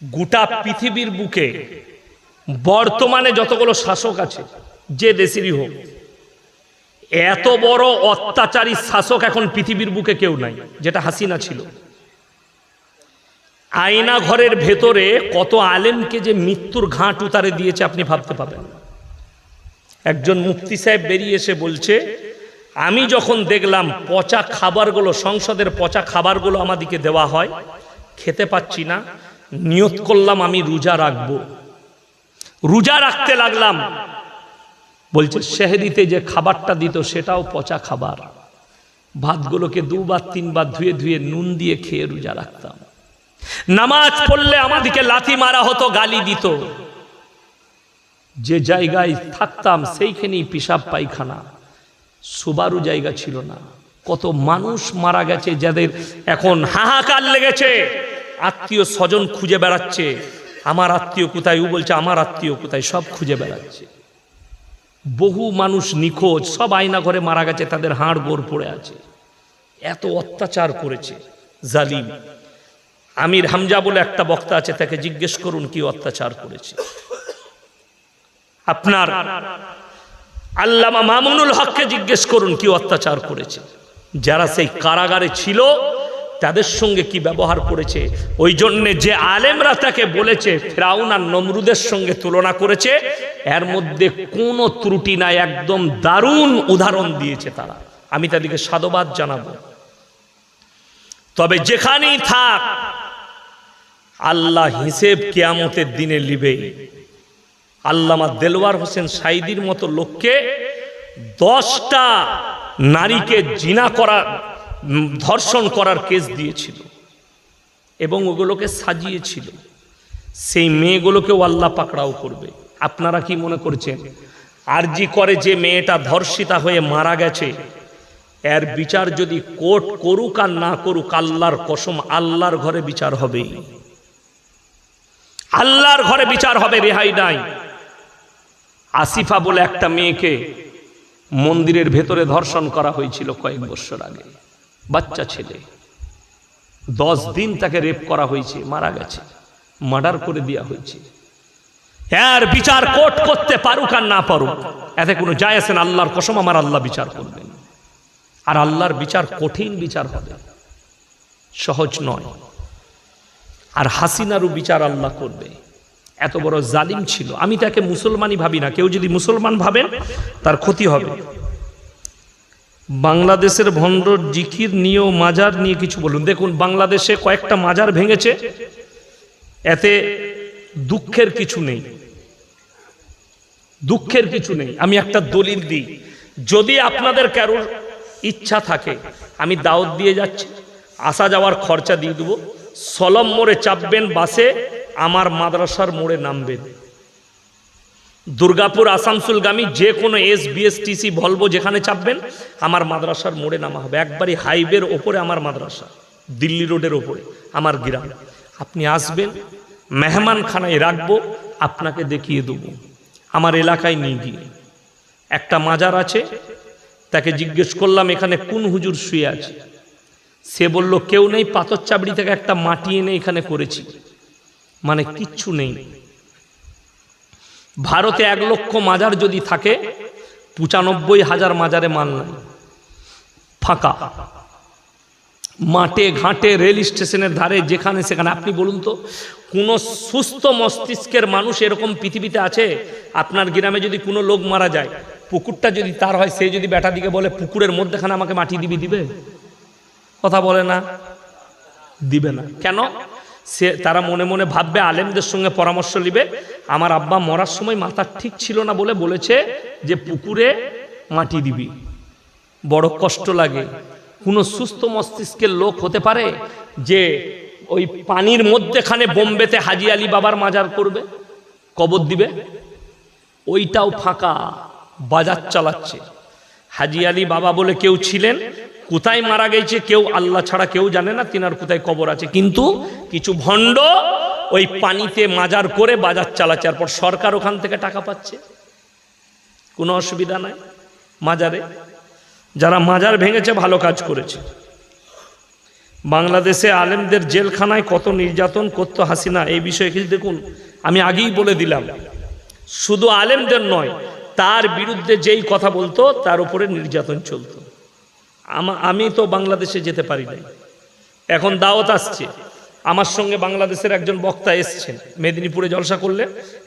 গোটা পৃথিবীর বুকে বর্তমানে যতগুলো শাসক আছে, যে দেশেরই হোক, এত বড় অত্যাচারী শাসক এখন পৃথিবীর বুকে কেউ নাই, যেটা হাসিনা ছিল। আয়না ঘরের ভেতরে কত আলেমকে যে মৃত্যুর ঘাট উতারে দিয়েছে আপনি ভাবতে পাবেন। একজন মুফতি সাহেব বেরিয়ে এসে বলছে, আমি যখন দেখলাম পচা খাবারগুলো, সংসদের পচা খাবারগুলো আমাদেরকে দেওয়া হয়, খেতে পাচ্ছি না, নিয়ত করলাম আমি রোজা রাখবো। রোজা রাখতে লাগলাম। বলছে সেহরিতে যে খাবারটা দিত সেটাও পচা খাবার। ভাতগুলোকে দুবার তিনবার ধুয়ে ধুয়ে নুন দিয়ে খেয়ে রোজা রাখতাম। নামাজ পড়লে আমাদেরকে লাথি মারা হতো, গালি দিত। যে জায়গায় থাকতাম সেইখানেই পিসাব পায়খানা, শোবারও জায়গা ছিল না। কত মানুষ মারা গেছে, যাদের এখন হাহাকার লেগেছে, আত্মীয় স্বজন খুঁজে বেড়াচ্ছে, আমার আত্মীয় কোথায়, ও বলছে আমার আত্মীয় কোথায়, সব খুঁজে বেড়াচ্ছে। বহু মানুষ নিখোঁজ, সব আয়না ঘরে মারা গেছে, তাদের হাড় গোড় পড়ে আছে। এত অত্যাচার করেছে জালিম। আমির হামজা বলে একটা বক্তা আছে, তাকে জিজ্ঞেস করুন কি অত্যাচার করেছে। আপনার আল্লামা মামুনুল হককে জিজ্ঞেস করুন কি অত্যাচার করেছে। যারা সেই কারাগারে ছিল তাদের সঙ্গে কি ব্যবহার করেছে। ওই জন্যে যে আলেমরা তাকে বলেছে, ফিরাউন আর নমরুদের সঙ্গে তুলনা করেছে, এর মধ্যে কোনো ত্রুটি নাই, একদম দারুণ উদাহরণ দিয়েছে তারা। আমি তাদেরকে সাধুবাদ জানাবো। তবে যেখানেই থাক, আল্লাহ হিসেব কিয়ামতের দিনে লিবে। আল্লামা দেলওয়ার হোসেন সাইদির মতো লোককে 10টা নারীকে জিনা করা, ধর্ষণ করার কেস দিয়েছিল এবং ওগুলোকে সাজিয়েছিল। সেই মেয়েগুলোকেও আল্লাহ পাকড়াও করবে। আপনারা কি মনে করছেন আরজি করে যে মেয়েটা ধর্ষিতা হয়ে মারা গেছে, এর বিচার যদি কোর্ট করুক আর না করুক, আল্লাহর কসম আল্লাহর ঘরে বিচার হবে, আল্লাহর ঘরে বিচার হবে, রেহাই নাই। আসিফা বলে একটা মেয়েকে মন্দিরের ভেতরে ধর্ষণ করা হয়েছিল কয়েক বছর আগে, বাচ্চা ছেলে। 10 দিন তাকে রেপ করা হয়েছে, মারা গেছে, মার্ডার করে দেওয়া হয়েছে। এর বিচার কোর্ট করতে পারুক আর না পারুক, এতে কোনো যায় আসে না। আল্লাহর কসম আমার আল্লাহ বিচার করবেন, আর আল্লাহর বিচার কঠিন বিচার হবে, সহজ নয়। আর হাসিনারও বিচার আল্লাহ করবে। এত বড় জালিম ছিল। আমি তাকে মুসলমানই ভাবি না, কেউ যদি মুসলমান ভাবেন তার ক্ষতি হবে। বাংলাদেশের ভণ্ড জিকির নিয়েও মাজার নিয়ে কিছু বলুন। দেখুন, বাংলাদেশে কয়েকটা মাজার ভেঙেছে, এতে দুঃখের কিছু নেই, দুঃখের কিছু নেই। আমি একটা দলিল দিই, যদি আপনাদের কারোর ইচ্ছা থাকে, আমি দাওয়াত দিয়ে যাচ্ছি, আসা যাওয়ার খরচা দিয়ে দেবো। সলম মোড়ে চাপবেন বাসে, আমার মাদ্রাসার মোড়ে নামবেন। দুর্গাপুর আসানসোলগামী যে কোনো SBSTC ভলভো যেখানে চাপবেন, আমার মাদ্রাসার মোড়ে নামা হবে। একবারই হাইওয়ের ওপরে আমার মাদ্রাসা, দিল্লি রোডের ওপরে আমার গ্রাম। আপনি আসবেন, মেহমানখানায় রাখবো, আপনাকে দেখিয়ে দেবো। আমার এলাকায় নিয়ে গিয়ে একটা মাজার আছে, তাকে জিজ্ঞেস করলাম এখানে কোন হুজুর শুয়ে আছে। সে বলল কেউ নেই, পাথর চাবড়ি থেকে একটা মাটি এনে এখানে করেছি। মানে কিচ্ছু নেই। ভারতে 1 লক্ষ মাজার যদি থাকে, 95,000 মাজারে মাল নাই, ফাঁকা। মাঠে ঘাটে, রেল স্টেশনের ধারে, যেখানে সেখানে। আপনি বলুন তো, কোন সুস্থ মস্তিষ্কের মানুষ এরকম পৃথিবীতে আছে? আপনার গ্রামে যদি কোনো লোক মারা যায়, পুকুরটা যদি তার হয়, সে যদি বেটা দিকে বলে পুকুরের মধ্যেখানে আমাকে মাটি দিবি, দিবে? কথা বলে না, দিবে না। কেন? সে তারা মনে মনে ভাববে, আলেমদের সঙ্গে পরামর্শ নিবে, আমার আব্বা মরার সময় মাথা ঠিক ছিল না বলে বলেছে যে পুকুরে মাটি দিবি। বড় কষ্ট লাগে। কোনো সুস্থ মস্তিষ্কের লোক হতে পারে যে ওই পানির মধ্যেখানে বোম্বেতে হাজি আলী বাবার মাজার করবে, কবর দিবে? ওইটাও ফাঁকা, বাজার চালাচ্ছে। হাজি আলী বাবা বলে কেউ ছিলেন, কোথায় মারা গেছে কেউ, আল্লাহ ছাড়া কেউ জানে না তিনার কোথায় কবর আছে। কিন্তু কিছু ভণ্ড ওই পানিতে মাজার করে বাজার চালাচ্ছে, তারপর সরকার ওখান থেকে টাকা পাচ্ছে। কোনো অসুবিধা নাই মাজারে। যারা মাজার ভেঙেছে ভালো কাজ করেছে। বাংলাদেশে আলেমদের জেলখানায় কত নির্যাতন করত হাসিনা, এই বিষয়ে কিছু দেখুন। আমি আগেই বলে দিলাম, শুধু আলেমদের নয়, তার বিরুদ্ধে যেই কথা বলতো তার উপরে নির্যাতন চলতো। আমি তো বাংলাদেশে যেতে পারি না, এখন দাওয়াত আসছে, আমার সঙ্গে বাংলাদেশের একজন বক্তা এসছেন, মেদিনীপুরে জলসা করলে,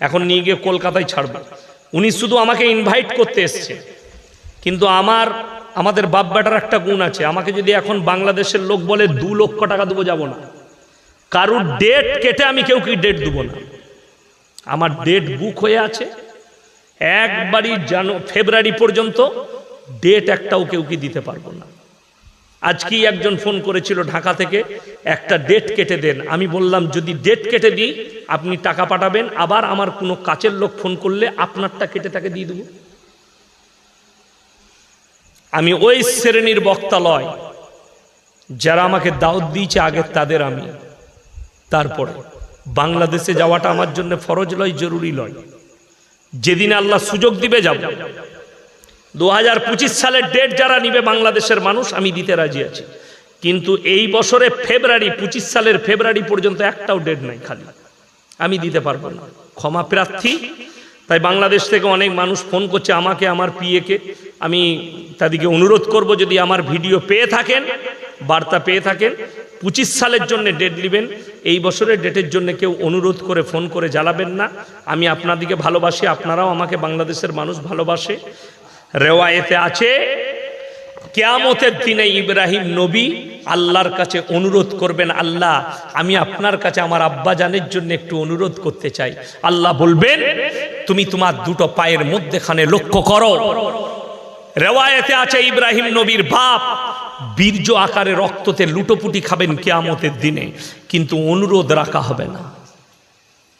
এখন নিয়ে গিয়ে কলকাতায় ছাড়বে। উনি শুধু আমাকে ইনভাইট করতে এসছেন, কিন্তু আমাদের বাপ বেটার একটা গুণ আছে, আমাকে যদি এখন বাংলাদেশের লোক বলে 2 লক্ষ টাকা দেবো, যাব না। কারুর ডেট কেটে আমি কেউ কি ডেট দেবো না, আমার ডেট বুক হয়ে আছে একবারই ফেব্রুয়ারি পর্যন্ত, ডেট একটাও কেউ কি দিতে পারবো না। আজকেই একজন ফোন করেছিল ঢাকা থেকে, একটা ডেট কেটে দেন। আমি বললাম যদি ডেট কেটে দিই আপনি টাকা পাঠাবেন, আবার আমার কোনো কাছের লোক ফোন করলে আপনারটা কেটে তাকে দিয়ে দেবো। আমি ওই শ্রেণীর বক্তা লয়, যারা আমাকে দাওয়াত দিয়েছে আগে তাদের আমি। তারপরে বাংলাদেশে যাওয়াটা আমার জন্য ফরজ লয়, জরুরি লয়, যেদিন আল্লাহ সুযোগ দিবে যাব। 2025 সালের ডেট যারা নিবে বাংলাদেশের মানুষ, আমি দিতে রাজি আছি, কিন্তু এই বছরে ফেব্রুয়ারি 25 সালের ফেব্রুয়ারি পর্যন্ত একটাও ডেট নাই, খালি আমি দিতে পারবো না, ক্ষমা প্রার্থী। তাই বাংলাদেশ থেকে অনেক মানুষ ফোন করছে আমাকে, আমার পিএকে, আমি তাদেরকে অনুরোধ করব, যদি আমার ভিডিও পেয়ে থাকেন, বার্তা পেয়ে থাকেন, 25 সালের জন্য ডেট নেবেন, এই বছরের ডেটের জন্য কেউ অনুরোধ করে ফোন করে জ্বালাবেন না। আমি আপনাদেরকে ভালোবাসি, আপনারাও আমাকে বাংলাদেশের মানুষ ভালোবাসে। রেওয়ায়েতে আছে কিয়ামতের দিনে ইব্রাহিম নবী আল্লাহর কাছে অনুরোধ করবেন, আল্লাহ আমি আপনার কাছে আমার আব্বাজানের জন্য একটু অনুরোধ করতে চাই। আল্লাহ বলবেন তুমি তোমার 2টো পায়ের মধ্যখানে লক্ষ্য করো। রেওয়ায়েতে আছে ইব্রাহিম নবীর বাপ বীর্য আকারে রক্ততে লুটোপুটি খাবেন কিয়ামতের দিনে, কিন্তু অনুরোধ রাখা হবে না।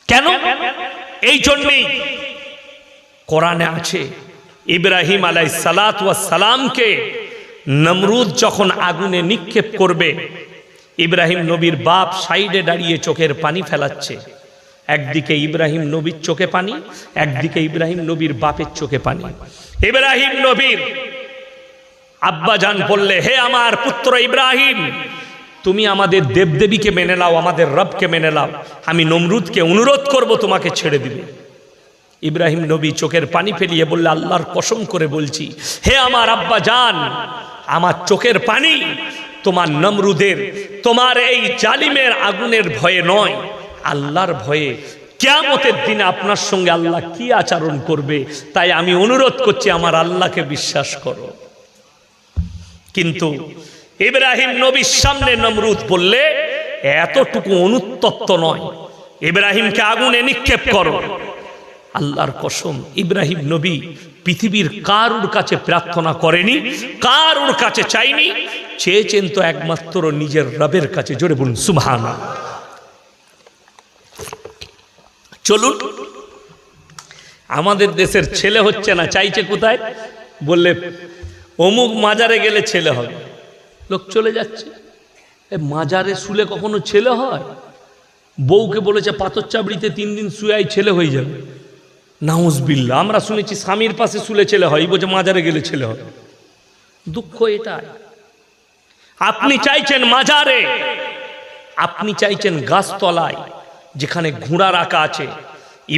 কেন? এই জন্যই কোরআনে আছে ইব্রাহিম আলাইহিস সালাতু ওয়াস সালামকে নমরুদ যখন আগুনে নিক্ষেপ করবে, ইব্রাহিম নবীর বাপ সাইডে দাঁড়িয়ে চোখের পানি ফেলাচ্ছে। একদিকে ইব্রাহিম নবীর চোখে পানি, একদিকে ইব্রাহিম নবীর বাপের চোখে পানি। ইব্রাহিম নবীর আব্বাজান বললে, হে আমার পুত্র ইব্রাহিম, তুমি আমাদের দেবদেবীকে মেনে নাও, আমাদের রবকে মেনে নাও, আমি নমরুদকে অনুরোধ করব তোমাকে ছেড়ে দিবে। ইব্রাহিম নবী চোখের পানি ফেলিয়ে বললে, আল্লাহর কসম করে বলছি, হে আমার আব্বাজান, আমার চোখের পানি তোমার নমরুদের, তোমার এই জালিমের আগুনের ভয়ে নয়, আল্লাহর ভয়ে। কিয়ামতের দিনে আপনার সঙ্গে আল্লাহ কি আচরণ করবে, তাই আমি অনুরোধ করছি আমার আল্লাহকে বিশ্বাস করো। কিন্তু ইব্রাহিম নবীর সামনে নমরুদ বললে, এতটুকু অনুতপ্ত নয়, ইব্রাহিমকে আগুনে নিক্ষেপ করো। আল্লাহর কসম, ইব্রাহিম নবী পৃথিবীর কারুর কাছে প্রার্থনা করেনি, কারুর কাছে চাইনি, চেয়েছেন তো একমাত্র নিজের রবের কাছে। জোরে বলুন সুবহানাল্লাহ। চলুন, আমাদের দেশের ছেলে হচ্ছে না, চাইছে কোথায়? বললে অমুক মাজারে গেলে ছেলে হবে, লোক চলে যাচ্ছে। মাজারে শুলে কখনো ছেলে হয়? বউকে বলেছে পাথর চাবড়িতে 3 দিন শুয়ে ছেলে হয়ে যাবে, নাউজুবিল্লাহ। আমরা শুনেছি স্বামীর পাশে শুলে ছেলে হয়, বলছে মাজারে গেলে ছেলে হয়। দুঃখ এটাই, আপনি চাইছেন মাজারে, আপনি চাইছেন গাছতলায় যেখানে ঘোড়া রাখা আছে।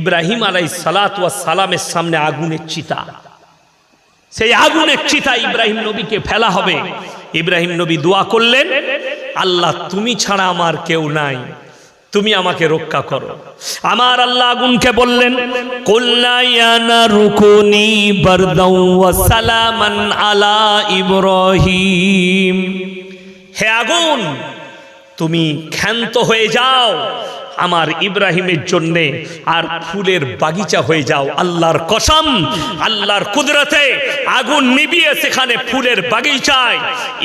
ইব্রাহিম আলাইহিস সালাতু ওয়াস সালামের সামনে আগুনের চিতা, সেই আগুনের চিতা ইব্রাহিম নবীকে ফেলা হবে। ইব্রাহিম নবী দোয়া করলেন, আল্লাহ তুমি ছাড়া আমার কেউ নাই, তুমি আমাকে রক্ষা করো। আমার আল্লাহ আগুনকে বললেন, কুলনা ইয়া নারু কুনি বারদাও ওয়া সালামান আলা ইব্রাহিম, হে আগুন তুমি ক্ষান্ত হয়ে যাও আমার ইব্রাহিমের জন্যে, আর ফুলের বাগিচা হয়ে যাও। আল্লাহর কসম, আল্লাহর কুদরতে আগুন নিভিয়ে সেখানে ফুলের বাগিচায়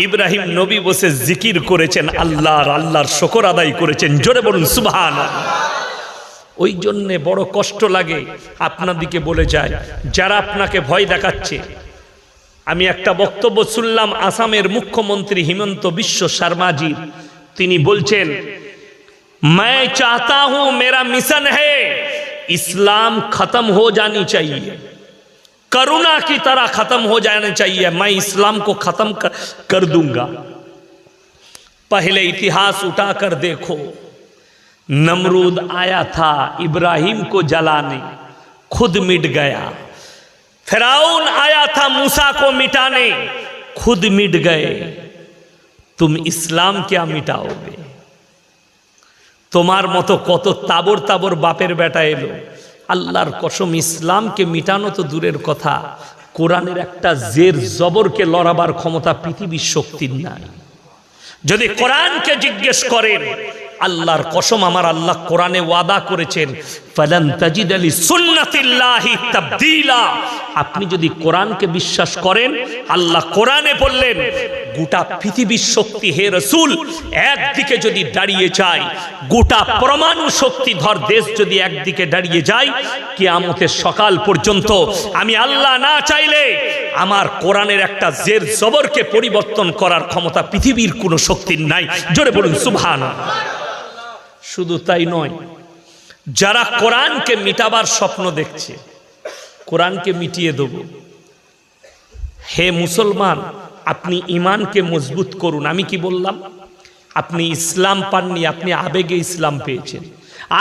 ইব্রাহিম নবী বসে জিকির করেছেন, আল্লাহর শুকর আদায় করেছেন। জোরে বলুন সুবহানাল্লাহ। ওই জন্যে বড় কষ্ট লাগে আপনাদিকে বলে যায়, যারা আপনাকে ভয় দেখাচ্ছে। আমি একটা বক্তব্য শুনলাম আসামের মুখ্যমন্ত্রী হিমন্ত বিশ্ব শর্মাজি, তিনি বলছেন, मैं चाहता हूं, मेरा मिशन है, इस्लाम खत्म हो जानी चाहिए, करुणा की तरह खत्म हो जाना चाहिए, मैं इस्लाम को खत्म कर दूंगा। पहले इतिहास उठाकर देखो, नमरूद आया था इब्राहिम को जलाने, खुद मिट गया। फिरौन आया था मूसा को मिटाने, खुद मिट गए। तुम इस्लाम क्या मिटाओगे? তোমার মতো কত তাবর তাবর বাপের বেটা এলো, আল্লাহর কসম ইসলামকে মিটানো তো দূরের কথা, কোরআনের একটা জের জবরকে লড়াবার ক্ষমতা পৃথিবীর শক্তির নাই। যদি কোরআনকে জিজ্ঞেস করেন, আল্লাহর কসম আমার আল্লাহ কোরআনে ওয়াদা করেছেন, ফালান তাজিদা লিসুন্নাতিল্লাহি তাবদীলা। আপনি যদি কোরআনকে বিশ্বাস করেন, আল্লাহ কোরআনে বললেন গোটা পৃথিবীর শক্তি হে রাসূল একদিকে যদি দাঁড়িয়ে যায়, গোটা পরমাণু শক্তিধর দেশ যদি একদিকে দাঁড়িয়ে যায়, কিয়ামতের সকাল পর্যন্ত আমি আল্লাহ না চাইলে আমার কোরআনের একটা জের জবরকে পরিবর্তন করার ক্ষমতা পৃথিবীর কোনো শক্তির নাই। জোরে বলুন সুবহানাল্লাহ। শুধু তাই নয়, যারা কোরআনকে মিটাবার স্বপ্ন দেখছে, কোরআনকে মিটিয়ে দেব, হে মুসলমান আপনি ঈমানকে মজবুত করুন। আমি কি বললাম? আপনি ইসলাম পাননি, আপনি আবেগে ইসলাম পেয়েছেন,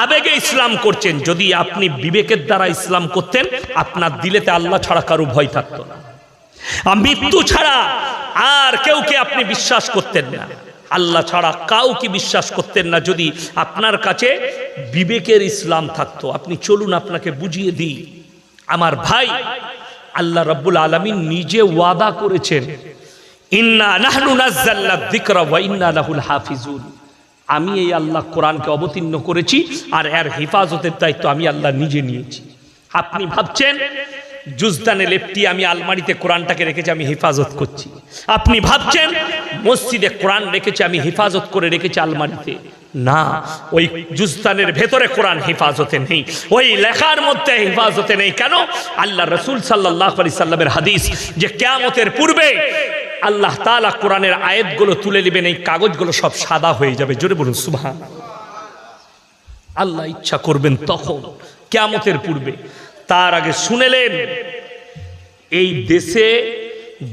আবেগে ইসলাম করছেন। যদি আপনি বিবেকের দ্বারা ইসলাম করতেন, আপনার দিলেতে আল্লাহ ছাড়া কারো ভয় থাকতো না, মৃত্যু ছাড়া আর কেউকে আপনি বিশ্বাস করতেন না, আল্লাহ ছাড়া কাউকে বিশ্বাস করতেন না। যদি আপনার কাছে বিবেকের ইসলাম থাকতো, আপনি চলুন আপনাকে বুঝিয়ে দিই। আমার ভাই, আল্লাহ রাব্বুল আলামিন নিজে ওয়াদা করেছেন, ইন্না নাহনু নাযালনা যিকরা ওয়া ইন্না লাহুল হাফিজুন। আমি এই আল্লাহ কোরআনকে অবতীর্ণ করেছি আর এর হেফাজতের দায়িত্ব আমি আল্লাহ নিজে নিয়েছি। আপনি ভাবছেন জুজদানে লেপটি আমি আলমারিতে কোরআনটাকে রেখেছি, আমি হেফাজত করছি। আপনি ভাবছেন মসজিদে কোরআন রেখেছি, আমি হেফাজত করে রেখেছি আলমারিতে। না, ওই জুজদানের ভেতরে কোরআন হেফাজতে নেই, ওই লেখার মধ্যে হেফাজতে নেই। কেন? আল্লাহ রাসূল সাল্লাল্লাহু আলাইহি সাল্লামের হাদিস যে কিয়ামতের পূর্বে আল্লাহ তাআলা কোরআনের আয়াতগুলো তুলে নেবেন, এই কাগজগুলো সব সাদা হয়ে যাবে। জোরে বলুন সুবহানাল্লাহ। আল্লাহ ইচ্ছা করবেন তখন, কিয়ামতের পূর্বে। তার আগে শুনেলেন, এই দেশে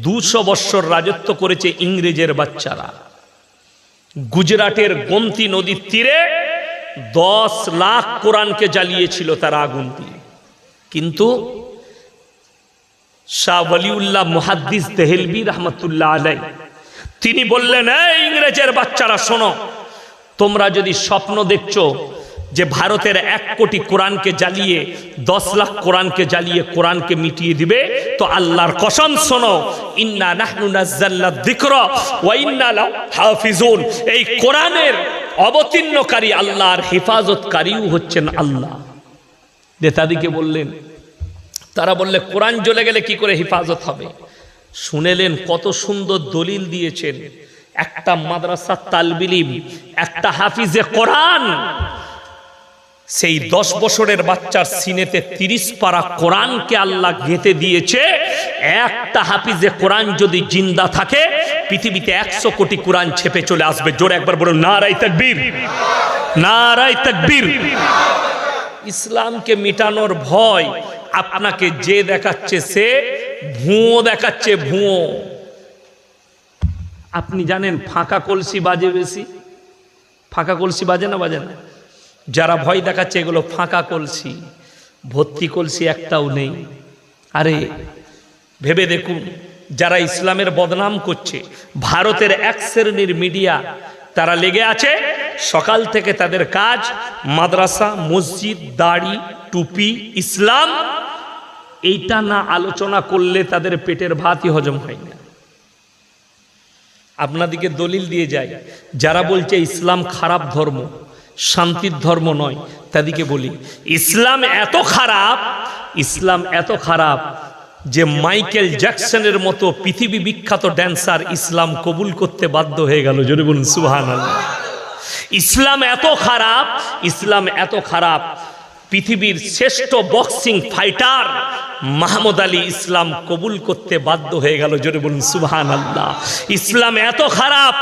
200 বৎসর রাজত্ব করেছে ইংরেজের বাচ্চারা। গুজরাটের গোমতী নদীর তীরে 10 লাখ কোরআনকে জ্বালিয়েছিল তারা আগুন দিয়ে। কিন্তু শাহ ওয়ালিউল্লাহ মুহাদ্দিস দেহলভী রাহমাতুল্লাহ আলাইহি তিনি বললেন, এই ইংরেজের বাচ্চারা শোনো, তোমরা যদি স্বপ্ন দেখছো যে ভারতের 1 কোটি কোরআনকে জ্বালিয়ে 10 লাখ কোরআনকে জ্বালিয়ে কোরআনকে মিটিয়ে দিবে, তো আল্লাহর কসম শোনো, ইন্না নাহনু নাযালনা যিকরা ওয়া ইন্না লাহু হাফিজুন। এই কোরআনের অবতীর্ণকারী আল্লাহর হেফাজতকারীও হচ্ছেন আল্লাহ। নেতাদিকে বললেন, তারা বললে কোরআন জ্বলে গেলে কি করে হেফাজত হবে? শুনেলেন কত সুন্দর দলিল দিয়েছেন। একটা মাদ্রাসার তালবিল ইলম, একটা হাফিজে কোরআন, সেই 10 বছরের বাচ্চার সিনেতে 30 পারা কোরআনকে আল্লাহ গেঁথে দিয়েছে। একটা হাফিজে কোরআন যদি জিন্দা থাকে, পৃথিবীতে 100 কোটি কোরআন ছেপে চলে আসবে। জোরে একবার বলুন নারায়ে তাকবীর, নারায়ে তাকবীর। ইসলামকে মিটানোর ভয় আপনাকে যে দেখাচ্ছে, সে ভুয়ো দেখাচ্ছে, ভুয়ো। আপনি জানেন ফাঁকা কলসি বাজে বেশি? ফাঁকা কলসি বাজে না, বাজে না? যারা ভয় দেখাচ্ছে এগুলো ফাঁকা কলসি, ভর্তি কলসি একটাও নেই। আরে ভেবে দেখুন, যারা ইসলামের বদনাম করছে, ভারতের 1 শ্রেণীর মিডিয়া, তারা লেগে আছে সকাল থেকে তাদের কাজ মাদ্রাসা, মসজিদ, দাড়ি, টুপি, ইসলাম। এইটা না আলোচনা করলে তাদের পেটের ভাতই হজম হয় না। আপনাদিকে দলিল দিয়ে যায়, যারা বলছে ইসলাম খারাপ ধর্ম, শান্তির ধর্ম নয়, তাদেরকে বলি ইসলাম এত খারাপ, ইসলাম এত খারাপ যে মাইকেল জ্যাকসনের মতো পৃথিবী বিখ্যাত ড্যান্সার ইসলাম কবুল করতে বাধ্য হয়ে গেল। জোরে বলুন সুবহানাল্লাহ। ইসলাম এত খারাপ, ইসলাম এত খারাপ, পৃথিবীর শ্রেষ্ঠ বক্সিং ফাইটার মাহমুদ আলী ইসলাম কবুল করতে বাধ্য হয়ে গেল। জোরে বলুন সুবহানাল্লাহ। ইসলাম এত খারাপ,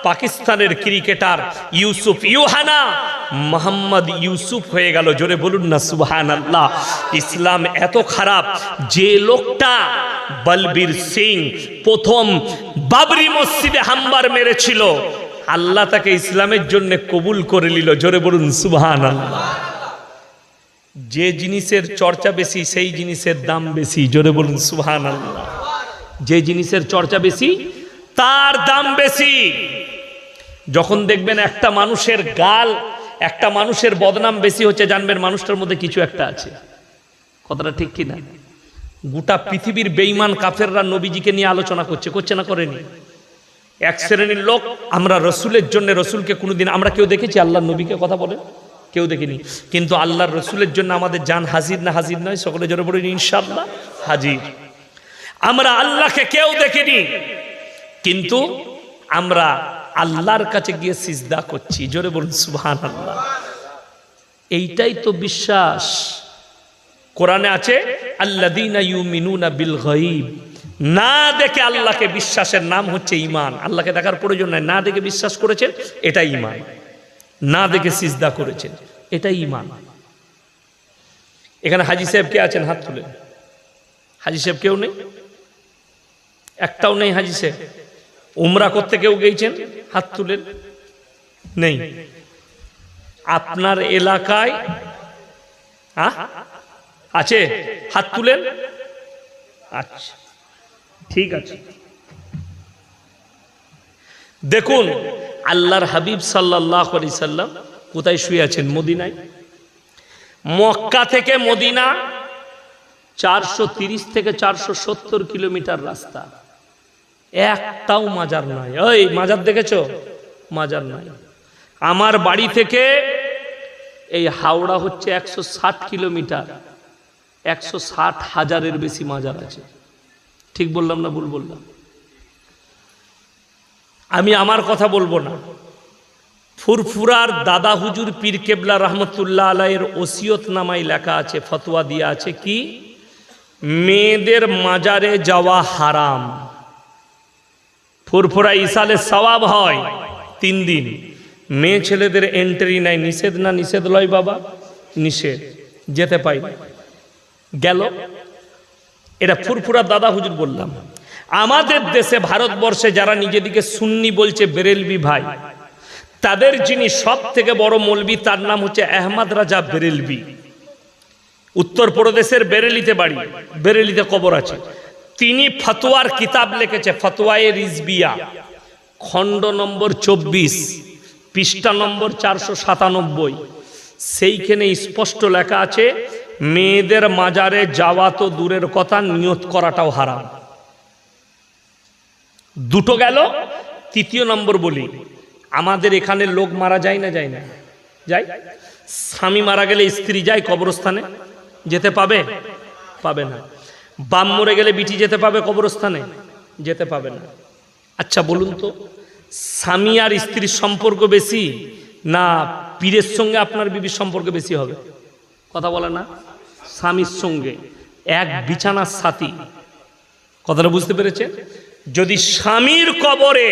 পাকিস্তানের ক্রিকেটার ইউসুফ ইউহানা মোহাম্মদ ইউসুফ হয়ে গেল। জোরে বলুন না সুবহানাল্লাহ। ইসলাম এত খারাপ, যে লোকটা বলবীর সিং প্রথম বাবরি মসজিদে হামবার মেরেছিল, আল্লাহ তাকে ইসলামের জন্য কবুল করে নিল। জোরে বলুন সুবহানাল্লাহ। যে জিনিসের চর্চা বেশি সেই জিনিসের দাম বেশি। জোরে বলুন সুবহানাল্লাহ। যে জিনিসের চর্চা বেশি তার দাম বেশি। যখন দেখবেন একটা মানুষের গাল, একটা মানুষের বদনাম বেশি হচ্ছে, জানবেন মানুষটার মধ্যে কিছু একটা আছে। কথাটা ঠিক কি না? গোটা পৃথিবীর বেঈমান কাফেররা নবীজিকে নিয়ে আলোচনা করছে না করেনি? এক শ্রেণীর লোক, আমরা রসুলের জন্য, রসুলকে কোনোদিন আমরা কেউ দেখেছি আল্লাহর নবীকে কথা বলে? কেউ দেখিনি। কিন্তু আল্লাহর রসুলের জন্য আমাদের জান হাজির না হাজির নয়? সকলে জোরে বলুন ইনশাআল্লাহ হাজির। আমরা আল্লাহকে কেউ দেখিনি, কিন্তু আমরা আল্লাহর কাছে গিয়ে সিজদা করছি। জোরে বলুন সুবহানাল্লাহ। এইটাই তো বিশ্বাস। কোরআনে আছে আল্লাযীনা ইউমিনুনা বিল গায়ব, না দেখে আল্লাহকে বিশ্বাসের নাম হচ্ছে ঈমান। আল্লাহকে দেখার প্রয়োজন নাই, না দেখে বিশ্বাস করেছেন, এটাই ঈমান। না দেখে সিজদা করেছেন, এটাই ঈমান। এখানে হাজী সাহেব কে আছেন? হাত তুলেন। হাজী সাহেব কেউ নেই? একটাও নেই হাজী সাহেব? উমরা করতে কেউ গেছেন? হাত তুলেন। নেই। আপনার এলাকায় আছে? হাত তুলেন। আচ্ছা, ঠিক আছে। দেখুন আল্লাহর হাবিব সাল্লাল্লাহু আলাইহি সাল্লাম কোথায় শুয়ে আছেন? মদিনায়। মক্কা থেকে মদিনা 430 থেকে 470 কিলোমিটার রাস্তা। একটাও মাজার নাই। ওই মাজার দেখেছো? মাজার নাই। আমার বাড়ি থেকে এই হাওড়া হচ্ছে 160 কিলোমিটার। 160,000-এর বেশি মাজার আছে। ঠিক বললাম না ভুল বললাম? আমি আমার কথা বলবো না। ফুরফুরার দাদা হুজুর পীর কেবলা রহমতুল্লাহ আলাইহির ওসিয়ত নামায় লেখা আছে, ফতোয়া দিয়া আছে কি মেয়েদের মাজারে যাওয়া হারাম। ফুরফুরা ইসালে সওয়াব হয় 3 দিন। মেয়ে ছেলেদের এন্ট্রি নাই। নিষেধ না নিষেধ লয় বাবা? নিষেধ। যেতে পাই গেল। এটা ফুরফুরা দাদা হুজুর বললাম। আমাদের দেশে ভারতবর্ষে যারা নিজেদিকে সুন্নি বলছে, বেরেলভি ভাই, তাদের যিনি সব থেকে বড় মৌলবি তার নাম হচ্ছে আহমদ রাজা বেরেলভি। উত্তরপ্রদেশের বেরেলিতে বাড়ি, বেরেলিতে কবর আছে। তিনি ফতোয়ার কিতাব লিখেছে, ফতোয়ায়ে রিজবিয়া, খণ্ড নম্বর 24, পৃষ্ঠা নম্বর 497। সেইখানে স্পষ্ট লেখা আছে মেয়েদের মাজারে যাওয়া তো দূরের কথা, নিয়ত করাটাও হারাম। দুটো গেল। তৃতীয় নম্বর বলি, আমাদের এখানে লোক মারা যায় না? যায় না? যায়। স্বামী মারা গেলে স্ত্রী যায় কবরস্থানে? যেতে পাবে? পাবে না। বাপ মরে গেলে বিটি যেতে পাবে কবরস্থানে? যেতে পাবে না। আচ্ছা বলুন তো, স্বামী আর স্ত্রীর সম্পর্ক বেশি না পীরের সঙ্গে আপনার বিবির সম্পর্ক বেশি হবে? কথা বলে না? স্বামীর সঙ্গে, এক বিছানার সাথী। কথাটা বুঝতে পেরেছেন? যদি স্বামীর কবরে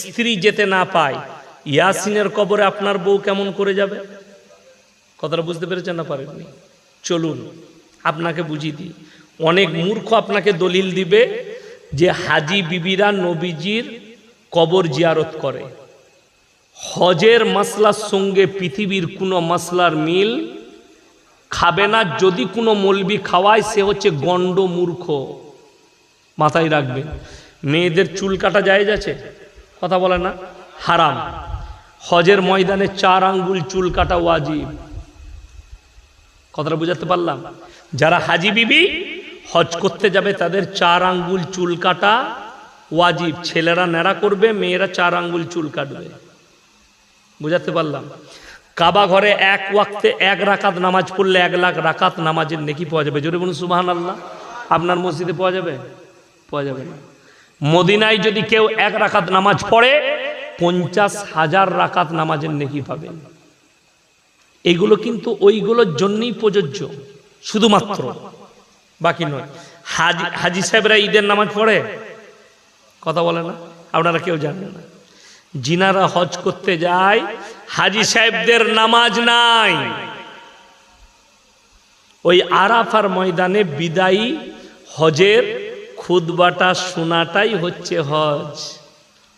স্ত্রী যেতে না পায়, ইয়াসিনের কবরে আপনার বউ কেমন করে যাবে? কথাটা বুঝতে পেরেছেন না পারেননি? চলুন আপনাকে বুঝিয়ে দিই। অনেক মূর্খ আপনাকে দলিল দিবে যে হাজি বিবিরা নবীজির কবর জিয়ারত করে। হজের মাসলার সঙ্গে পৃথিবীর কোনো মাসলার মিল খাবে না। যদি কোনো মৌলবি খাওয়ায় সে হচ্ছে গণ্ড মূর্খ। মাথায় রাখবেন। মেয়েদের চুল কাটা জায়েজ আছে? কথা বলে না? হারাম। হজের ময়দানে 4 আঙ্গুল চুল কাটা ওয়াজিব। কথাটা বুঝাতে পারলাম? যারা হাজি বিবি হজ করতে যাবে তাদের 4 আঙ্গুল চুল কাটা ওয়াজিব। ছেলেরা নেড়া করবে, মেয়েরা 4 আঙ্গুল চুল কাটবে। বুঝাতে পারলাম? কাবা ঘরে এক ওয়াক্তে 1 রাকাত নামাজ পড়লে 1 লাখ রাকাত নামাজের নেকি পাওয়া যাবে। জোরে বলুন সুবহানাল্লাহ। আপনার মসজিদে পাওয়া যাবে? পাওয়া যাবে না। মদিনায় যদি কেউ 1 রাকাত নামাজ পড়ে 50,000 রাকাত নামাজের নেকি পাবেন। এইগুলো কিন্তু ওইগুলোর জন্যই প্রযোজ্য, শুধুমাত্র, বাকি নয়। হাজি সাহেবরা ঈদের নামাজ পড়ে? কথা বলে না? আপনারা কেউ জানেন না। জিনারা হজ করতে যায়, হাজি সাহেবদের নামাজ নাই। ওই আরাফার ময়দানে বিদায়ী হজের খুতবাটা শোনাটাই হচ্ছে হজ,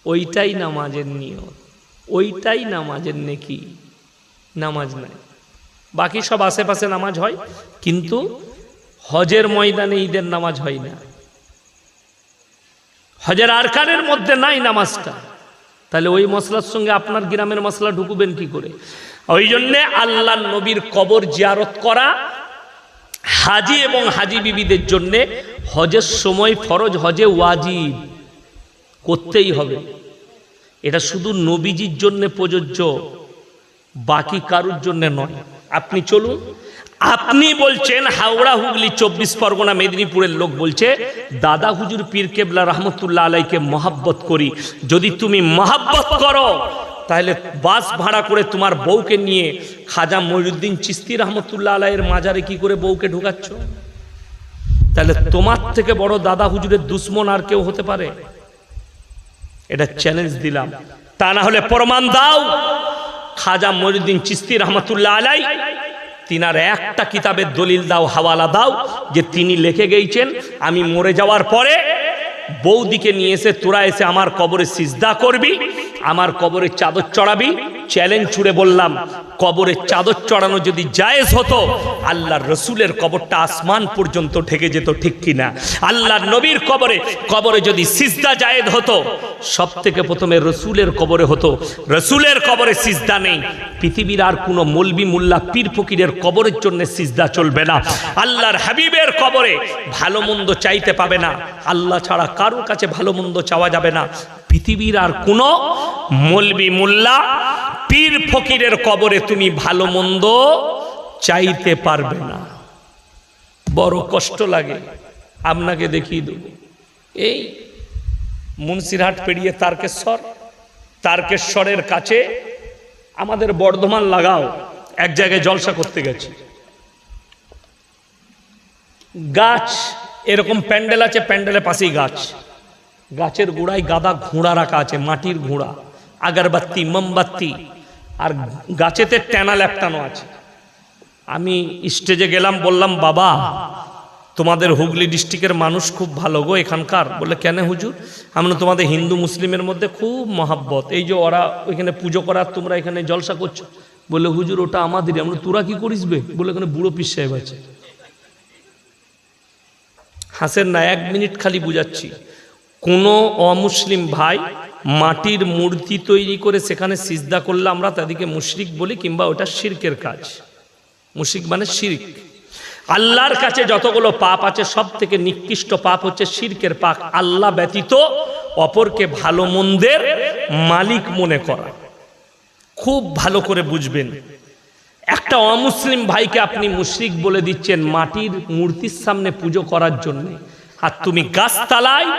ওইটাই নামাজের নিয়ত। ওইটাই নামাজের নেকি, নামাজ নাই। বাকি সব আশেপাশে নামাজ হয়, কিন্তু হজের ময়দানে ঈদের নামাজ হয় না, হজের আরকানের মধ্যে নাই নামাজটা। তাহলে ওই মশলার সঙ্গে আপনার গ্রামের মশলা ঢুকবেন কি করে? ওই জন্যে আল্লাহ নবীর কবর জিয়ারত করা হাজি এবং হাজি বিবিদের জন্যে হজের সময় ফরজ, হজে ওয়াজিব করতেই হবে। এটা শুধু নবীজির জন্য প্রযোজ্য, বাকি কারুর জন্য নয়। আপনি চলুন, আপনি বলছেন হাওড়া, হুগলি, 24 পরগনা, মেদিনীপুরের লোক বলছে দাদা হুজুর পীর কেবলা রহমতুল্লাহ আলাইকে মহাব্বত করি। যদি তুমি মহাব্বত করো তাহলে বাস ভাড়া করে তোমার বউকে নিয়ে খাজা মঈনুদ্দিন চিশতি রহমতুল্লাহ আলাইয়ের মাজারে কি করে বউকে ঢুকাচ্ছ? তাহলে তোমার থেকে বড় দাদা হুজুরের দুশ্মন আর কেউ হতে পারে? এটা চ্যালেঞ্জ দিলাম। তা না হলে প্রমাণ দাও। খাজা মঈনুদ্দিন চিশতি রহমতুল্লাহ আলাই তিনার একটা কিতাবের দলিল দাও, হাওয়ালা দাও, যে তিনি লিখে গেছেন আমি মরে যাওয়ার পরে বৌদিকে নিয়ে এসে তোরা এসে আমার কবরে সিজদা করবি, আমার কবরে চাদর চড়াবি। চ্যালেঞ্জ ছুড়ে বললাম, কবরে চাদর চড়ানো যদি জায়েজ হতো, আল্লাহর রসুলের কবরটা আসমান পর্যন্ত ঢেকে যেত, ঠিক কিনা? আল্লাহর নবীর কবরে যদি সিজদা জায়েজ হতো, সব থেকে প্রথমে রসুলের কবরে হতো। রসুলের কবরে সিজদা নেই, পৃথিবীর আর কোনো মৌলবি মোল্লা পীর ফকিরের কবরের জন্য সিজদা চলবে না। আল্লাহর হাবিবের কবরে ভালো মন্দ চাইতে পাবে না, আল্লাহ ছাড়া কারোর কাছে ভালো মন্দ চাওয়া যাবে না। পৃথিবীর আর কোনো মৌলবি মোল্লা পীর ফকিরের কবরে তুমি ভালো মন্দ চাইতে পারবে না। বড় কষ্ট লাগে। আপনাকে দেখিয়ে দেব, এই মুন্সিরহাট পেরিয়ে তারকেশ্বরের কাছে আমাদের বর্ধমান লাগাও এক জায়গায় জলসা করতে গেছি। গাছ এরকম প্যান্ডেল আছে, প্যান্ডেলের পাশেই গাছ, গাছের গোড়ায় গাদা ঘোড়া রাখা আছে, মাটির ঘোড়া, আগরবাতি, মোমবাতি, আর গাছেতে টানা ল্যাপটানো আছে। আমি স্টেজে গেলাম, বললাম বাবা তোমাদের হুগলি ডিস্ট্রিক্টের মানুষ খুব ভালো গো এখানকার। বলে কেন হুজুর? আমরা তোমাদের হিন্দু মুসলিমের মধ্যে খুব মহাব্বত, এই যে ওরা ওইখানে পুজো করার তোমরা এখানে জলসা করছো। বলে হুজুর ওটা আমাদেরই। আমরা তোরা কি করিসবে? বলে ওখানে বুড়ো পীর সাহেব আছে। হাসেন না, 1 মিনিট খালি বুঝাচ্ছি। কোনো অমুসলিম ভাই মাটির মূর্তি তৈরি করে সেখানে সিজদা করলে আমরা তাদেরকে মুশরিক বলি, কিংবা ওটা শিরকের কাজ। মুশরিক মানে শিরক। আল্লাহর কাছে যতগুলো পাপ আছে সব থেকে নিকৃষ্ট পাপ হচ্ছে শিরকের পাপ। আল্লাহ ব্যতীত অপরকে ভালো মন্দের মালিক মনে করা। খুব ভালো করে বুঝবেন, একটা অমুসলিম ভাইকে আপনি মুশরিক বলে দিচ্ছেন মাটির মূর্তির সামনে পুজো করার জন্য, আর তুমি গাছতলায়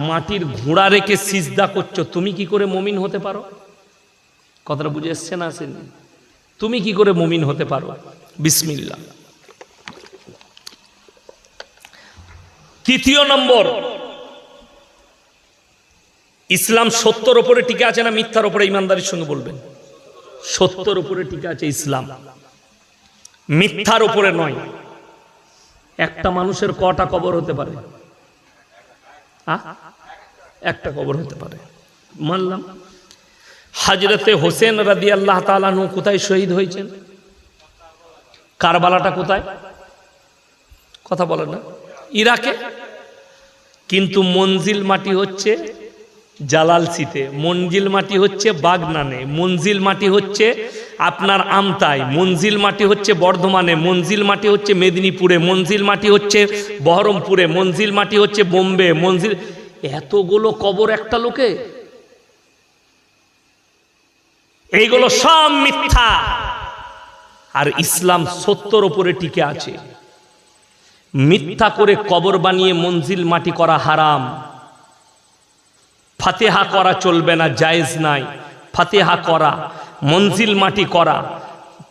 মাটির ঘোড়া রেখে সিজদা করছো। তুমি কি করে মুমিন হতে পারো? কথাটা বুঝে এসছে না? আসেনি? তুমি কি করে মুমিন হতে পারো? বিসমিল্লাহ। তৃতীয় নম্বর, ইসলাম সত্যর উপরে টিকে আছে না মিথ্যার উপরে? ইমানদারির সঙ্গে বলবেন। সত্যর উপরে টিকে আছে ইসলাম, মিথ্যার উপরে নয়। একটা মানুষের কটা কবর হতে পারে? একটা কবর হতে পারে, মানলাম। হযরতে হোসেন রাদিয়াল্লাহু তাআলা আনহু কোথায় শহীদ হয়েছেন? কারবালাটা কোথায়? কথা বলেন না? ইরাকে। কিন্তু মঞ্জিল মাটি হচ্ছে জালালসিতে, মঞ্জিল মাটি হচ্ছে বাগনানে, মঞ্জিল মাটি হচ্ছে আপনার আমতায়, মঞ্জিল মাটি হচ্ছে বর্ধমানে, মঞ্জিল মাটি হচ্ছে মেদিনীপুরে, মঞ্জিল মাটি হচ্ছে বহরমপুরে, মঞ্জিল মাটি হচ্ছে বোম্বে, মঞ্জিল। এতগুলো কবর একটা লোকে? এইগুলো সব মিথ্যা। আর ইসলাম সত্যর উপরে টিকে আছে। মিথ্যা করে কবর বানিয়ে মঞ্জিল মাটি করা হারাম। ফাতিহা করা চলবে না, জায়েজ নাই। ফাতিহা করা, মঞ্জিল মাটি করা,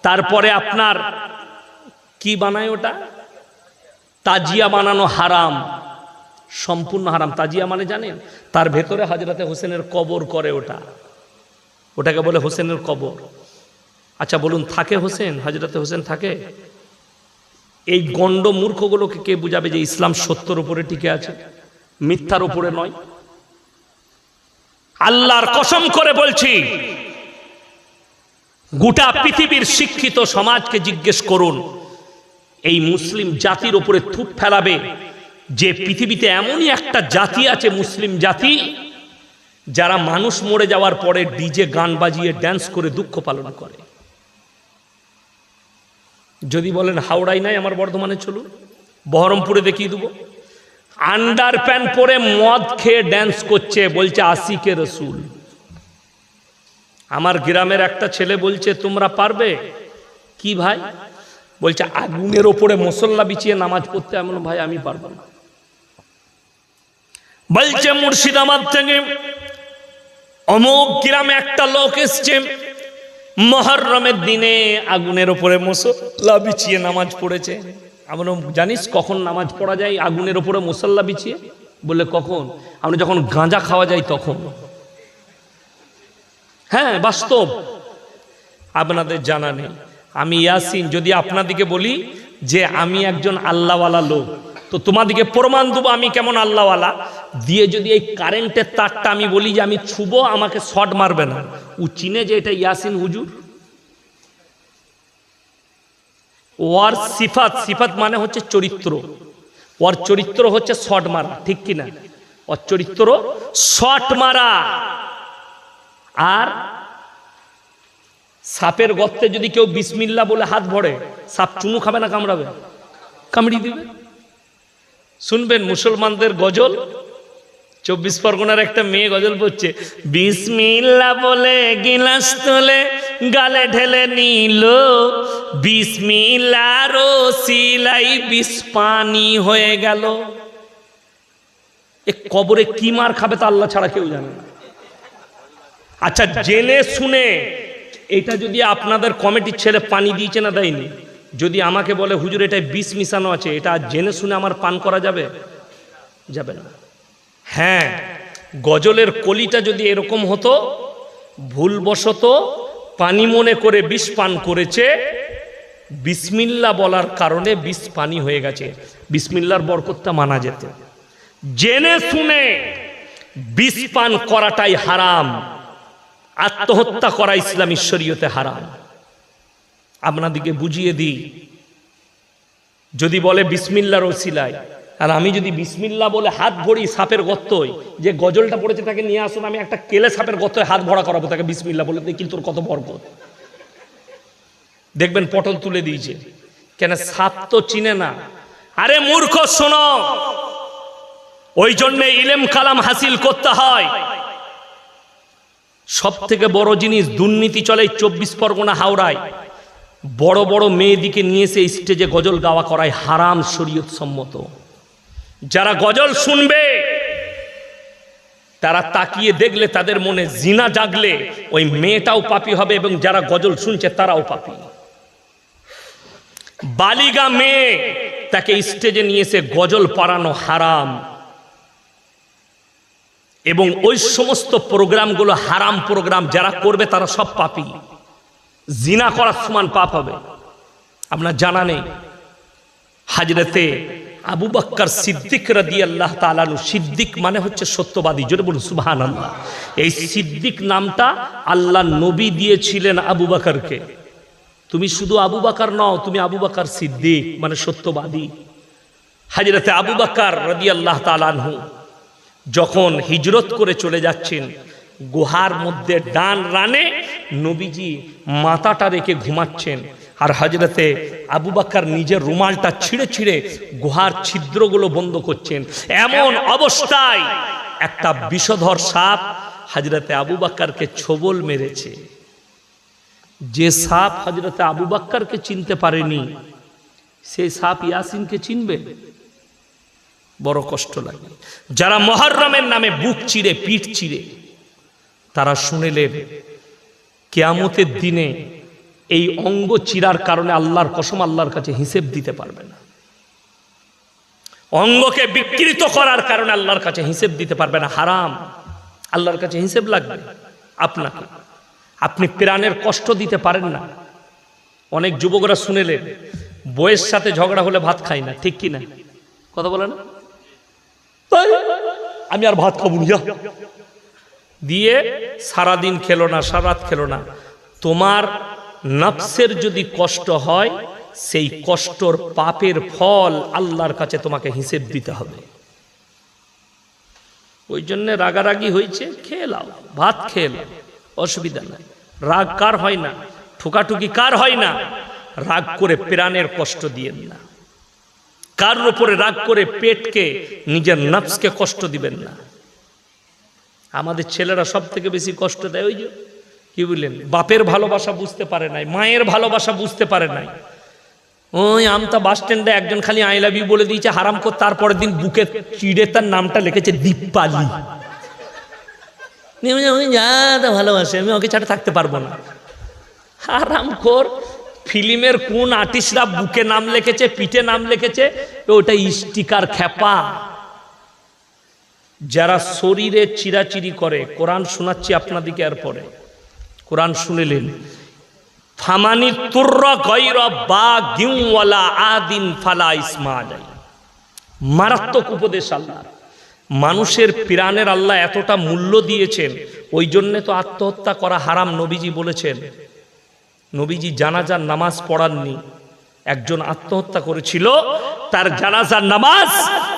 তারপরে আপনার কি বানায় ওটা, তাজিয়া বানানো হারাম, সম্পূর্ণ হারাম। তাজিয়া মানে জানেন? তার ভেতরে হযরতে হোসেনের কবর করে, ওটাকে বলে হোসেনের কবর। আচ্ছা বলুন, থাকে হোসেন? হযরতে হোসেন থাকে? এই গণ্ড মূর্খগুলোকে কে বুঝাবে যে ইসলাম সত্যর উপরে টিকে আছে, মিথ্যার উপরে নয়? আল্লাহর কসম করে বলছি, গোটা পৃথিবীর শিক্ষিত সমাজকে জিজ্ঞেস করুন, এই মুসলিম জাতির উপরে থুপ ফেলাবে যে পৃথিবীতে এমনই একটা জাতি আছে, মুসলিম জাতি, যারা মানুষ মরে যাওয়ার পরে ডিজে গান বাজিয়ে ড্যান্স করে দুঃখ পালন করে। যদি বলেন হাওড়ায় নাই, আমার বর্ধমানে চলুন, বহরমপুরে দেখিয়ে দেবো। আন্ডার প্যান্ট পরে মদ খেয়ে ড্যান্স করছে, বলছে আশিকে রসুল। আমার গ্রামের একটা ছেলে বলছে তোমরা পারবে কি ভাই? বলছে আগুনের ওপরে মশল্লা বিছিয়ে নামাজ পড়তে। এমন ভাই আমি পারবো না। বলছে মুর্শিদাবাদ থেকে অমুক গ্রামে একটা লোক এসছে, মুহররমের দিনে আগুনের ওপরে মশল্লা বিছিয়ে নামাজ পড়েছে। আমরা জানিস কখন নামাজ পড়া যায় আগুনের ওপরে মশল্লা বিছিয়ে? বলে কখন? আমরা যখন গাঁজা খাওয়া যায় তখন। হ্যাঁ, বাস্তব, আপনাদের জানা নেই। আমি ইয়াসিন যদি আপনাদিকে বলি যে আমি একজন আল্লাহওয়ালা লোক, তো তোমাদিকে প্রমাণ দেবো আমি কেমন আল্লাহওয়ালা দিয়ে যদি এই কারেন্টের তারটা আমি বলি যে আমি ছুবো, আমাকে শর্ট মারবে না। ও চিনে যে এটা ইয়াসিন হুজুর। ওর সিফাত, সিফাত মানে হচ্ছে চরিত্র। ওর চরিত্র হচ্ছে শর্ট মারা, ঠিক কিনা? ওর চরিত্র শর্ট মারা। আর সাপের গর্তে যদি কেউ বিসমিল্লাহ বলে হাত ভরে, সাপ চুমু খাবে না কামড়াবে? কামড়ি দিবে। শুনবেন মুসলমানদের গজল, 24 পরগনার একটা মেয়ে গজল পড়ছে, বিসমিল্লাহ বলে গিলাস তোলে গালে ঢেলে নিল, বিসমিল্লাহর ওসিলাই বিষ পানি হয়ে গেল। এ কবরে কি মার খাবে তা আল্লাহ ছাড়া কেউ জানে না। আচ্ছা, জেনে শুনে এটা যদি আপনাদের কমিটির ছেলে পানি দিয়েছে না দেয়নি, যদি আমাকে বলে হুজুর এটাই বিষ মিশানো আছে, এটা জেনে শুনে আমার পান করা যাবে? যাবে না। হ্যাঁ, গজলের কলিটা যদি এরকম হতো, ভুলবশত পানি মনে করে বিষ পান করেছে, বিসমিল্লাহ বলার কারণে বিষ পানি হয়ে গেছে, বিসমিল্লাহর বরকতটা মানা যেত। জেনে শুনে বিষ পান করাটাই হারাম, আত্মহত্যা করা ইসলামী শরীয়তে হারাম। আপনাদিকে বুঝিয়ে দিই, যদি বলে বিসমিল্লাহর ওসিলায়, আর আমি যদি বিসমিল্লাহ বলে হাত ভরি সাপের গর্তয়, যে গজলটা পড়েছে তাকে নিয়ে আসুন, আমি একটা কেলে সাপের গর্তয় হাত ভরা করাবো তাকে বিসমিল্লাহ বলে, কিন্তু তোর কত বরকত। দেখবেন পটল তুলে দিয়েছে, কেন? সাপ তো চিনে না। আরে মূর্খ, শোনো, ওই জন্যে ইলম কালাম হাসিল করতে হয়। সব থেকে বড় জিনিস দুর্নীতি চলে 24 পরগনা হাওড়ায়। বড় বড় মেয়েদিকে নিয়ে এসে স্টেজে গজল গাওয়া করায় হারাম, শরীয়ত সম্মত। যারা গজল শুনবে তারা তাকিয়ে দেখলে তাদের মনে জিনা জাগলে ওই মেয়েটাও পাপী হবে, এবং যারা গজল শুনছে তারাও পাপী। বালিগা মেয়ে তাকে স্টেজে নিয়ে এসে গজল পড়ানো হারাম, এবং ওই সমস্ত প্রোগ্রামগুলো হারাম প্রোগ্রাম। যারা করবে তারা সব পাপী, জিনা করার সমান পাপ হবে। আপনার জানা নেই হযরতে আবু বকর সিদ্দিক রাদিয়াল্লাহু তাআলা আনহু, সিদ্দিক মানে হচ্ছে সত্যবাদী, জোরে বলুন সুবহানাল্লাহ। এই সিদ্দিক নামটা আল্লাহ নবী দিয়েছিলেন আবু বকরকে। তুমি শুধু আবু বকর নও, তুমি আবু বকর সিদ্দিক মানে সত্যবাদী। হযরতে আবু বকর রাদিয়াল্লাহু তাআলা আনহু যখন হিজরত করে চলে যাচ্ছেন, গুহার মধ্যে ডান রানে নবীজি মাথাটা রেখে ঘুমাচ্ছেন, আর হযরতে আবু বকর নিজের রুমালটা ছিঁড়ে ছিঁড়ে গুহার ছিদ্রগুলো বন্ধ করছেন। এমন অবস্থায় একটা বিষধর সাপ হযরতে আবু বকরকে ছোবল মেরেছে। যে সাপ হযরতে আবু বকরকে চিনতে পারেনি, সেই সাপ ইয়াসিনকে চিনবে? বড় কষ্ট লাগে। যারা মুহররমের নামে বুক চিরে পিঠ চিরে, তারা শুনেলেন কিয়ামতের দিনে এই অঙ্গ চিরার কারণে আল্লাহর কসম আল্লাহর কাছে হিসেব দিতে পারবে না। অঙ্গকে বিকৃত করার কারণে আল্লাহর কাছে হিসেব দিতে পারবে না, হারাম। আল্লাহর কাছে হিসেব লাগবে আপনাকে। আপনি প্রাণের কষ্ট দিতে পারেন না। অনেক যুবকরা শুনেলেন বউয়ের সাথে ঝগড়া হলে ভাত খাই না, ঠিক কি না? কথা বলে না, আমি আর ভাত খাবো না, দিয়ে সারাদিন খেলো না, সারা রাত খেলো না। তোমার নফসের যদি কষ্ট হয়, সেই কষ্টর পাপের ফল আল্লাহর কাছে তোমাকে হিসেব দিতে হবে। ওই জন্য রাগারাগি হয়েছে, খেয়ে নাও, ভাত খেয়ে নাও, অসুবিধা নাই। রাগ কার হয় না, ঠুকাঠুকি কার হয় না? রাগ করে প্রাণের কষ্ট দিয়েন না, কার উপরে রাগ করে পেটকে, নিজের নফসকে কষ্ট দিবেন না। আমাদের ছেলেরা সব থেকে বেশি কষ্ট দেয় ওই যে কি বললেন, বাপের ভালোবাসা বুঝতে পারে নাই, মায়ের ভালোবাসা বুঝতে পারে নাই। ওই আমতা বাস স্ট্যান্ডে একজন খালি আই লাভ ইউ বলে দিয়েছে হারাম করে, তারপরের দিন বুকে চিড়ে তার নামটা লিখেছে দীপালি। যা ভালোবাসে, আমি ওকে ছাড়া থাকতে পারবো না। হারাম খোর। ফিল্মের কোন আর্টিস্টরা বুকে নাম লিখেছে, পিঠে নাম লিখেছে, ওটা স্টিকার খেপা। যারা শরীরে চিরাচিরি করে, কোরআন শোনাচ্ছি আপনাদিকে, এরপরে কোরআন শুনেলেন, ফামানি তুর্রা গায়রা বাগিন ওয়ালা আদিন ফালা ইসমা আলাই। মারাত্মক উপদেশ আল্লাহ। মানুষের প্রাণের আল্লাহ এতটা মূল্য দিয়েছেন, ওই জন্য তো আত্মহত্যা করা হারাম নবীজি বলেছেন। নবীজি জানাজার নামাজ পড়াননি, একজন আত্মহত্যা করেছিল, তার জানাজার নামাজ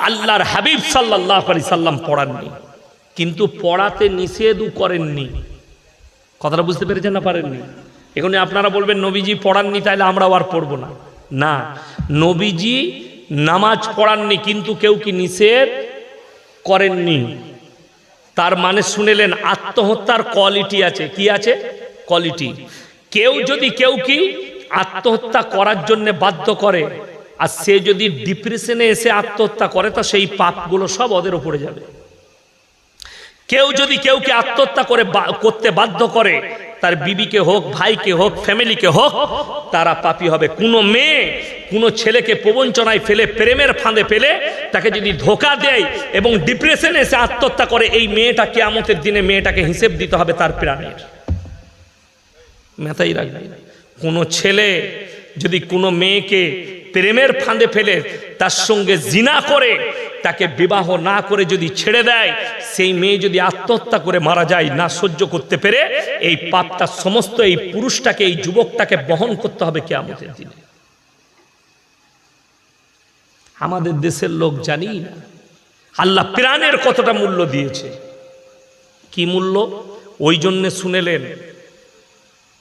আল্লাহর হাবিব সাল্লাল্লাহু আলাইহি সাল্লাম পড়াননি, কিন্তু পড়াতে নিষেধও করেননি। কথাটা বুঝতে পেরেছেন না পারেননি? এখানে আপনারা বলবেন নবীজি পড়াননি তাইলে আমরাও আর পড়বো না। না, নবীজি নামাজ পড়াননি, কিন্তু কেউ কি নিষেধ করেননি। তার মানে শুনেলেন, আত্মহত্যার কোয়ালিটি আছে। কি আছে? কোয়ালিটি। কেউ যদি কেউ কি আত্মহত্যা করার জন্য বাধ্য করে, আর সে যদি ডিপ্রেশনে এসে আত্মহত্যা করে, তো সেই পাপগুলো সব ওদের উপরে যাবে। কেউ যদি কেউকে আত্মহত্যা করতে বাধ্য করে, তার বিবিকে হোক, ভাইকে হোক, ফ্যামিলিকে হোক, তারা পাপী হবে। কোনো মেয়ে কোনো ছেলেকে প্রবঞ্চনায় ফেলে, প্রেমের ফাঁদে ফেলে তাকে যদি ধোঁকা দেয় এবং ডিপ্রেশনে এসে আত্মহত্যা করে, এই মেয়েটা কিয়ামতের দিনে মেয়েটাকে হিসেব দিতে হবে তার প্রাণের। মাথায় রাখবেন, কোনো ছেলে যদি কোনো মেয়েকে প্রেমের ফাঁদে ফেলে তার সঙ্গে জিনা করে, তাকে বিবাহ না করে যদি ছেড়ে দেয়, সেই মেয়ে যদি আত্মহত্যা করে মারা যায় না সহ্য করতে পেরে, এই পাপটা সমস্ত এই পুরুষটাকে, এই যুবকটাকে বহন করতে হবে কিয়ামতের দিনে। আমাদের দেশের লোক জানি না আল্লাহ প্রাণের কতটা মূল্য দিয়েছে। কি মূল্য? ওই জন্যে শুনেলেন,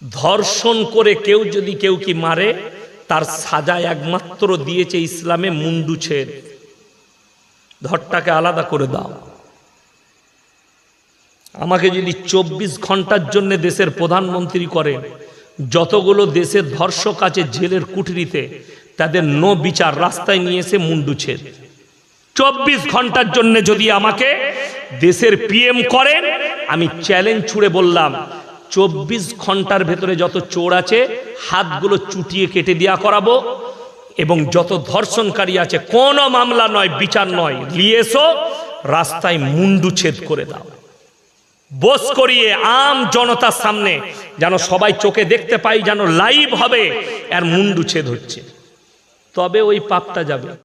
ধর্ষণ করে কেউ যদি কেউ কি মারে, তার সাজা একমাত্র দিয়েছে ইসলামে মুন্ডু ছেদ। ধরটাকে আলাদা করে দাও। আমাকে যদি 24 ঘন্টার জন্য দেশের প্রধানমন্ত্রী করে, যতগুলো দেশের ধর্ষক আছে জেলের কুঠরিতে, তাদের নো বিচার, রাস্তায় নিয়ে এসে মুন্ডু ছেদ। 24 ঘন্টার জন্য যদি আমাকে দেশের পিএম করেন, আমি চ্যালেঞ্জ ছুড়ে বললাম, 24 ঘন্টার ভেতরে যত চোর আছে হাতগুলো চুটিয়ে কেটে দেওয়া করাবো, এবং যত ধর্ষণকারী আছে কোনো মামলা নয়, বিচার নয়, নিয়ে এসো, রাস্তায় মুন্ডু ছেদ করে দাও। বস করিয়ে আম জনতার সামনে, যেন সবাই চোখে দেখতে পাই, যেন লাইভ হবে আর মুন্ডু ছেদ হচ্ছে, তবে ওই পাপটা যাবে।